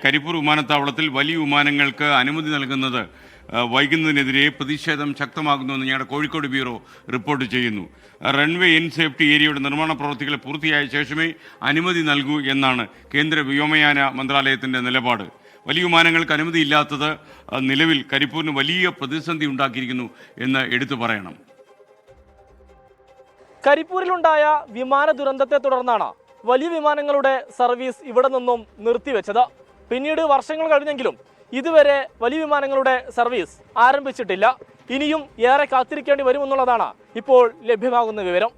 കരിപ്പൂർ വിമാനത്താവളത്തിൽ വലിയ വിമാനങ്ങൾക്ക് അനുമതി നൽകുന്നത് വൈകുന്നതിനെതിരെ പ്രതിഷേധം ശക്തമാകുന്നുവെന്ന് ഞങ്ങളുടെ കോഴിക്കോട് ബ്യൂറോ റിപ്പോർട്ട് ചെയ്യുന്നു. റൺവേ ഇൻ സേഫ്റ്റി ഏരിയയുടെ നിർമ്മാണ പ്രവൃത്തികൾ പൂർത്തിയായ ശേഷമേ അനുമതി നൽകൂ എന്നാണ് കേന്ദ്ര വ്യോമയാന മന്ത്രാലയത്തിൻ്റെ നിലപാട്. വലിയ വിമാനങ്ങൾക്ക് അനുമതിയില്ലാത്തത് നിലവിൽ കരിപ്പൂരിന് വലിയ പ്രതിസന്ധി ഉണ്ടാക്കിയിരിക്കുന്നു എന്ന് എടുത്തു പറയണം. കരിപ്പൂരിലുണ്ടായ വിമാന ദുരന്തത്തെ തുടർന്നാണ് വലിയ വിമാനങ്ങളുടെ സർവീസ് ഇവിടെ നിന്നും നിർത്തിവെച്ചത്. പിന്നീട് വർഷങ്ങൾ കഴിഞ്ഞെങ്കിലും ഇതുവരെ വലിയ വിമാനങ്ങളുടെ സർവീസ് ആരംഭിച്ചിട്ടില്ല. ഇനിയും ഏറെ കാത്തിരിക്കേണ്ടി വരുമെന്നുള്ളതാണ് ഇപ്പോൾ ലഭ്യമാകുന്ന വിവരം.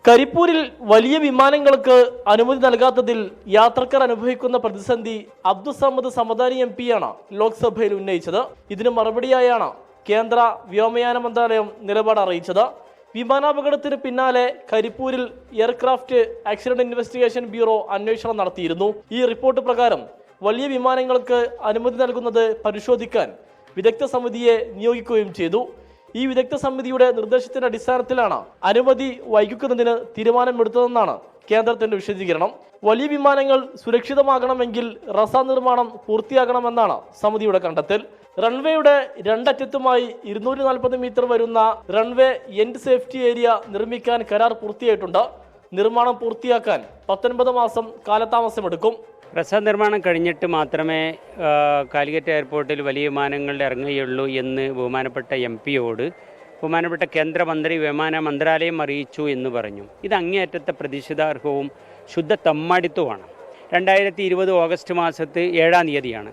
കരിപ്പൂരിൽ വലിയ വിമാനങ്ങൾക്ക് അനുമതി നൽകാത്തതിൽ യാത്രക്കാർ അനുഭവിക്കുന്ന പ്രതിസന്ധി അബ്ദുസമ്മദ് സമദാനി MP ആണ് ലോക്സഭയിൽ ഉന്നയിച്ചത്. ഇതിന് മറുപടിയായാണ് കേന്ദ്ര വ്യോമയാന മന്ത്രാലയം നിലപാട് അറിയിച്ചത്. വിമാനാപകടത്തിന് പിന്നാലെ കരിപ്പൂരിൽ എയർക്രാഫ്റ്റ് ആക്സിഡന്റ് ഇൻവെസ്റ്റിഗേഷൻ ബ്യൂറോ അന്വേഷണം നടത്തിയിരുന്നു. ഈ റിപ്പോർട്ട് പ്രകാരം വലിയ വിമാനങ്ങൾക്ക് അനുമതി നൽകുന്നത് പരിശോധിക്കാൻ വിദഗ്ധ സമിതിയെ നിയോഗിക്കുകയും ചെയ്തു. ഈ വിദഗ്ധ സമിതിയുടെ നിർദ്ദേശത്തിന്റെ അടിസ്ഥാനത്തിലാണ് അനുമതി വൈകിക്കുന്നതിന് തീരുമാനമെടുത്തതെന്നാണ് കേന്ദ്രത്തിന്റെ വിശദീകരണം. വലിയ വിമാനങ്ങൾ സുരക്ഷിതമാകണമെങ്കിൽ റസ നിർമ്മാണം പൂർത്തിയാകണമെന്നാണ് സമിതിയുടെ കണ്ടെത്തൽ. റൺവേയുടെ രണ്ടറ്റത്തുമായി 240 മീറ്റർ വരുന്ന റൺവേ എൻഡ് സേഫ്റ്റി ഏരിയ നിർമ്മിക്കാൻ കരാർ പൂർത്തിയായിട്ടുണ്ട്. നിർമ്മാണം പൂർത്തിയാക്കാൻ 19 മാസം കാലതാമസമെടുക്കും. റസ നിർമ്മാണം കഴിഞ്ഞിട്ട് മാത്രമേ കാലിക്കറ്റ് എയർപോർട്ടിൽ വലിയ വിമാനങ്ങൾ ഇറങ്ങുകയുള്ളൂ എന്ന് ബഹുമാനപ്പെട്ട MP-യോട് ബഹുമാനപ്പെട്ട കേന്ദ്രമന്ത്രി വിമാന മന്ത്രാലയം അറിയിച്ചു എന്ന് പറഞ്ഞു. ഇത് അങ്ങേയറ്റത്തെ പ്രതിഷേധാർഹവും ശുദ്ധ തമ്മാടിത്വമാണ്. 2020 ഓഗസ്റ്റ് മാസത്ത് 7-ാം തീയതിയാണ്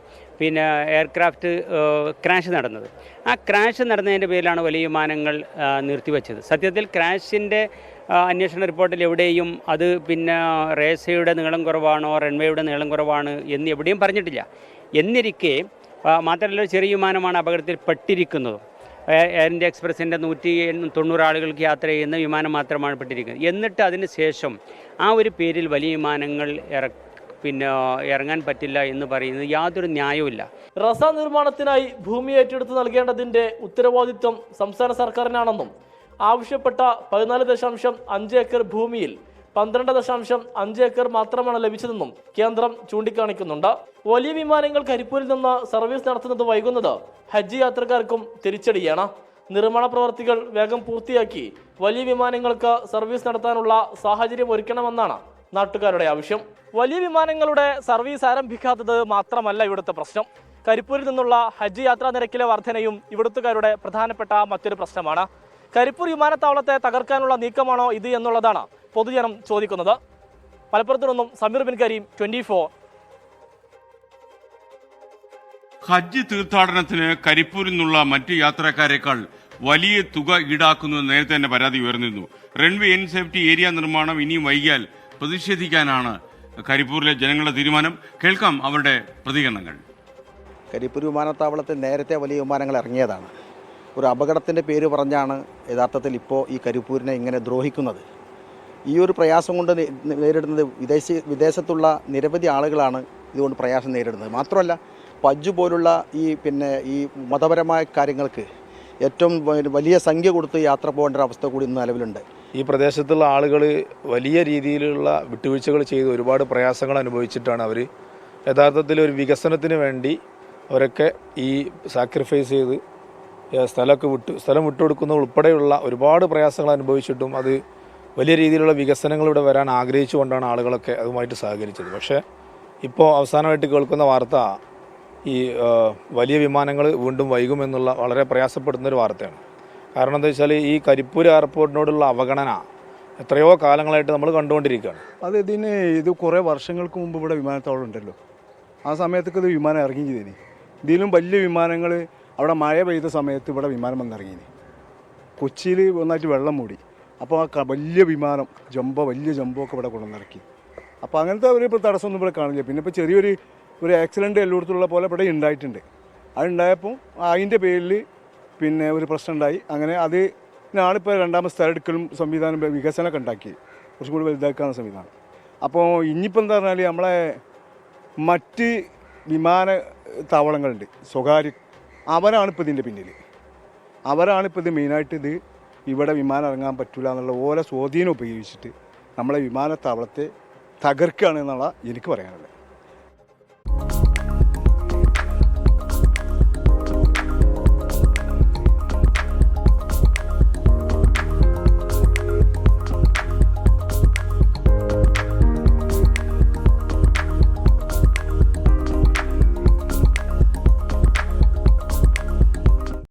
എയർക്രാഫ്റ്റ് ക്രാഷ് നടന്നത്. ആ ക്രാഷ് നടന്നതിൻ്റെ പേരിലാണ് വലിയ വിമാനങ്ങൾ നിർത്തിവെച്ചത്. സത്യത്തിൽ ക്രാഷിൻ്റെ അന്വേഷണ റിപ്പോർട്ടിൽ എവിടെയും അത് റേസയുടെ നീളം കുറവാണോ റൺവേയുടെ നീളം കുറവാണ് എന്ന് എവിടെയും പറഞ്ഞിട്ടില്ല. എന്നിരിക്കെ മാത്രമല്ല ചെറിയ വിമാനമാണ് അപകടത്തിൽ പെട്ടിരിക്കുന്നതും. എയർ ഇന്ത്യ എക്സ്പ്രസിൻ്റെ 190 ആളുകൾക്ക് യാത്ര ചെയ്യുന്ന വിമാനം മാത്രമാണ് പെട്ടിരിക്കുന്നത്. എന്നിട്ട് അതിന് ശേഷം ആ ഒരു പേരിൽ വലിയ വിമാനങ്ങൾ ഇറങ്ങാൻ പറ്റില്ല എന്ന് പറയുന്നത് യാതൊരു ന്യായവുമില്ല. റസ നിർമ്മാണത്തിനായി ഭൂമി ഏറ്റെടുത്ത് നൽകേണ്ടതിന്റെ ഉത്തരവാദിത്വം സംസ്ഥാന സർക്കാരിനാണെന്നും ആവശ്യപ്പെട്ട 14.5 ഏക്കർ ഭൂമിയിൽ 12.5 ഏക്കർ മാത്രമാണ് ലഭിച്ചതെന്നും കേന്ദ്രം ചൂണ്ടിക്കാണിക്കുന്നുണ്ട്. വലിയ വിമാനങ്ങൾ കരിപ്പൂരിൽ നിന്ന് സർവീസ് നടത്തുന്നത് വൈകുന്നത് ഹജ്ജ് യാത്രക്കാർക്കും തിരിച്ചടിയാണ്. നിർമ്മാണ പ്രവർത്തികൾ വേഗം പൂർത്തിയാക്കി വലിയ വിമാനങ്ങൾക്ക് സർവീസ് നടത്താനുള്ള സാഹചര്യം ഒരുക്കണമെന്നാണ് നാട്ടുകാരുടെ ആവശ്യം. വലിയ വിമാനങ്ങളുടെ സർവീസ് ആരംഭിക്കാത്തത് മാത്രമല്ല ഇവിടുത്തെ പ്രശ്നം. കരിപ്പൂരിൽ നിന്നുള്ള ഹജ്ജ് യാത്രാ നിരക്കിലെ വർധനയും ഇവിടുത്തുകാരുടെ പ്രധാനപ്പെട്ട മറ്റൊരു പ്രശ്നമാണ്. കരിപ്പൂർ വിമാനത്താവളത്തെ തകർക്കാനുള്ള നീക്കമാണോ ഇത് എന്നുള്ളതാണ് പൊതുജനം ചോദിക്കുന്നത്. മലപ്പുറത്തു നിന്നും സമീർ ബിൻ കരീം, 24. ഹജ്ജ് തീർത്ഥാടനത്തിന് കരിപ്പൂരിൽ നിന്നുള്ള മറ്റ് യാത്രക്കാരെക്കാൾ വലിയ തുക ഈടാക്കുന്നു നേരത്തെ തന്നെ പരാതി ഉയർന്നിരുന്നു. റൺവേ ഇൻ സേഫ്റ്റി ഏരിയ നിർമ്മാണം ഇനിയും വൈകിയാൽ പ്രതിഷേധിക്കാനാണ് കരിപ്പൂരിലെ ജനങ്ങളുടെ തീരുമാനം. കേൾക്കാം അവരുടെ പ്രതികരണങ്ങൾ. കരിപ്പൂർ വിമാനത്താവളത്തിൽ നേരത്തെ വലിയ വിമാനങ്ങൾ ഇറങ്ങിയതാണ്. ഒരു അപകടത്തിൻ്റെ പേര് പറഞ്ഞാണ് യഥാർത്ഥത്തിൽ ഇപ്പോൾ ഈ കരിപ്പൂരിനെ ഇങ്ങനെ ദ്രോഹിക്കുന്നത്. ഈ ഒരു പ്രയാസം കൊണ്ട് നേരിടുന്നത് വിദേശത്തുള്ള നിരവധി ആളുകളാണ് ഇതുകൊണ്ട് പ്രയാസം നേരിടുന്നത്. മാത്രമല്ല ഹജ്ജ് പോലുള്ള ഈ മതപരമായ കാര്യങ്ങൾക്ക് ഏറ്റവും വലിയ സംഖ്യ കൊടുത്ത് യാത്ര പോകേണ്ട ഒരു അവസ്ഥ കൂടി ഇന്ന് നിലവിലുണ്ട്. ഈ പ്രദേശത്തുള്ള ആളുകൾ വലിയ രീതിയിലുള്ള വിട്ടുവീഴ്ചകൾ ചെയ്ത് ഒരുപാട് പ്രയാസങ്ങൾ അനുഭവിച്ചിട്ടാണ് അവർ യഥാർത്ഥത്തിൽ ഒരു വികസനത്തിന് വേണ്ടി അവരൊക്കെ ഈ സാക്രിഫൈസ് ചെയ്ത് സ്ഥലം വിട്ടുകൊടുക്കുന്ന ഉൾപ്പെടെയുള്ള ഒരുപാട് പ്രയാസങ്ങൾ അനുഭവിച്ചിട്ടും അത് വലിയ രീതിയിലുള്ള വികസനങ്ങൾ ഇവിടെ വരാൻ ആഗ്രഹിച്ചുകൊണ്ടാണ് ആളുകളൊക്കെ അതുമായിട്ട് സഹകരിച്ചത്. പക്ഷേ ഇപ്പോൾ അവസാനമായിട്ട് കേൾക്കുന്ന വാർത്ത ഈ വലിയ വിമാനങ്ങൾ വീണ്ടും വൈകുമെന്നുള്ള വളരെ പ്രയാസപ്പെടുന്നൊരു വാർത്തയാണ്. കാരണം എന്താ വെച്ചാൽ ഈ കരിപ്പൂർ എയർപോർട്ടിനോടുള്ള അവഗണന എത്രയോ കാലങ്ങളായിട്ട് നമ്മൾ കണ്ടുകൊണ്ടിരിക്കുകയാണ്. ഇത് കുറേ വർഷങ്ങൾക്ക് മുമ്പ് ഇവിടെ വിമാനത്താവളം ഉണ്ടല്ലോ. ആ സമയത്തൊക്കെ ഇത് വിമാനം ഇറങ്ങിയതിന് ഇതിലും വലിയ വിമാനങ്ങൾ അവിടെ മഴ പെയ്ത സമയത്ത് ഇവിടെ വിമാനം വന്നിറങ്ങിയിന്. കൊച്ചിയിൽ ഒന്നായിട്ട് വെള്ളം മൂടി. അപ്പോൾ ആ വലിയ വിമാനം വലിയ ജംബോ ഒക്കെ ഇവിടെ കൊണ്ടുവന്നിറക്കി. അപ്പോൾ അങ്ങനത്തെ ഒരു തടസ്സമൊന്നും ഇവിടെ കാണില്ല. പിന്നെ ഇപ്പോൾ ചെറിയൊരു ആക്സിഡൻറ്റ് എല്ലായിടത്തുള്ള പോലെ ഇവിടെ ഉണ്ടായിട്ടുണ്ട്. അതുണ്ടായപ്പോൾ അതിൻ്റെ പേരിൽ ഒരു പ്രശ്നം ഉണ്ടായി. അങ്ങനെ അതിനാണിപ്പോൾ രണ്ടാമത് സ്ഥലമെടുക്കലും സംവിധാനം വികസനമൊക്കെ ഉണ്ടാക്കി കുറച്ചും കൂടി വലുതാക്കാനുള്ള സംവിധാനം. അപ്പോൾ ഇനിയിപ്പോൾ എന്താ പറഞ്ഞാൽ നമ്മളെ മറ്റ് വിമാനത്താവളങ്ങളുണ്ട് സ്വകാര്യ, അവരാണിപ്പോൾ ഇതിൻ്റെ പിന്നിൽ. അവരാണിപ്പോൾ ഇത് മെയിനായിട്ട് ഇവിടെ വിമാനം ഇറങ്ങാൻ പറ്റില്ല എന്നുള്ള ഓരോ സ്വാധീനം ഉപയോഗിച്ചിട്ട് നമ്മളെ വിമാനത്താവളത്തെ തകർക്കുകയാണ് എന്നുള്ള എനിക്ക് പറയാനുള്ളത്.